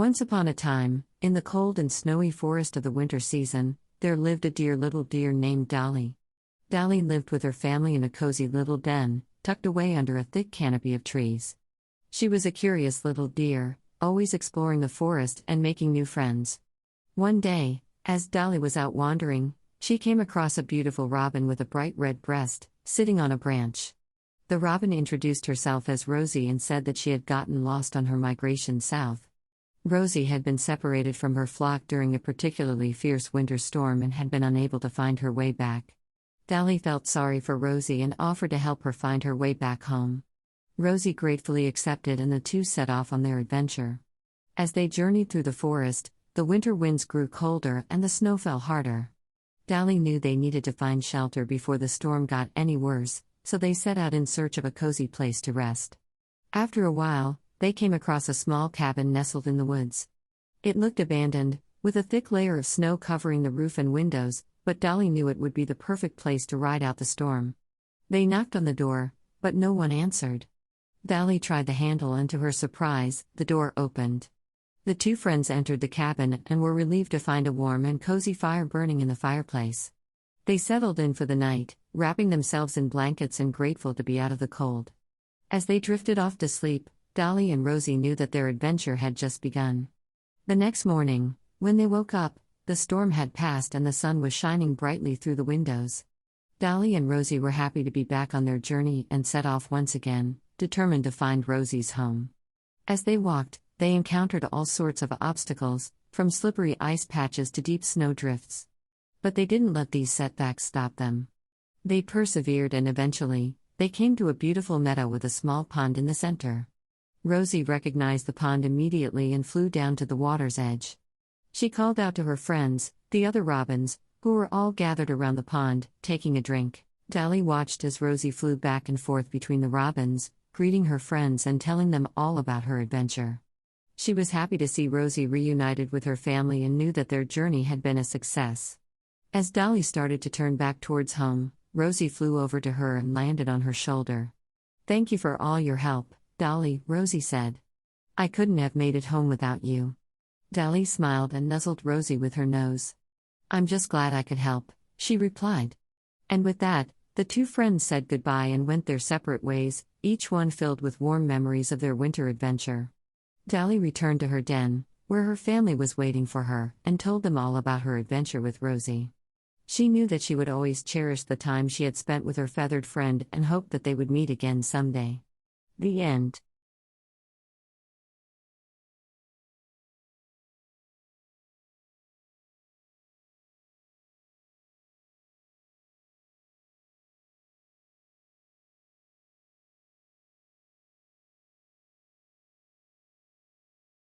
Once upon a time, in the cold and snowy forest of the winter season, there lived a dear little deer named Dolly. Dolly lived with her family in a cozy little den, tucked away under a thick canopy of trees. She was a curious little deer, always exploring the forest and making new friends. One day, as Dolly was out wandering, she came across a beautiful robin with a bright red breast, sitting on a branch. The robin introduced herself as Rosie and said that she had gotten lost on her migration south. Rosie had been separated from her flock during a particularly fierce winter storm and had been unable to find her way back. Dolly felt sorry for Rosie and offered to help her find her way back home. Rosie gratefully accepted and the two set off on their adventure. As they journeyed through the forest, the winter winds grew colder and the snow fell harder. Dolly knew they needed to find shelter before the storm got any worse, so they set out in search of a cozy place to rest. After a while, they came across a small cabin nestled in the woods. It looked abandoned, with a thick layer of snow covering the roof and windows, but Dolly knew it would be the perfect place to ride out the storm. They knocked on the door, but no one answered. Dolly tried the handle and to her surprise, the door opened. The two friends entered the cabin and were relieved to find a warm and cozy fire burning in the fireplace. They settled in for the night, wrapping themselves in blankets and grateful to be out of the cold. As they drifted off to sleep, Dolly and Rosie knew that their adventure had just begun. The next morning, when they woke up, the storm had passed and the sun was shining brightly through the windows. Dolly and Rosie were happy to be back on their journey and set off once again, determined to find Rosie's home. As they walked, they encountered all sorts of obstacles, from slippery ice patches to deep snow drifts. But they didn't let these setbacks stop them. They persevered and eventually, they came to a beautiful meadow with a small pond in the center. Rosie recognized the pond immediately and flew down to the water's edge. She called out to her friends, the other robins, who were all gathered around the pond, taking a drink. Dolly watched as Rosie flew back and forth between the robins, greeting her friends and telling them all about her adventure. She was happy to see Rosie reunited with her family and knew that their journey had been a success. As Dolly started to turn back towards home, Rosie flew over to her and landed on her shoulder. "Thank you for all your help, Dolly," Rosie said. "I couldn't have made it home without you." Dolly smiled and nuzzled Rosie with her nose. "I'm just glad I could help," she replied. And with that, the two friends said goodbye and went their separate ways, each one filled with warm memories of their winter adventure. Dolly returned to her den, where her family was waiting for her, and told them all about her adventure with Rosie. She knew that she would always cherish the time she had spent with her feathered friend and hoped that they would meet again someday. The end.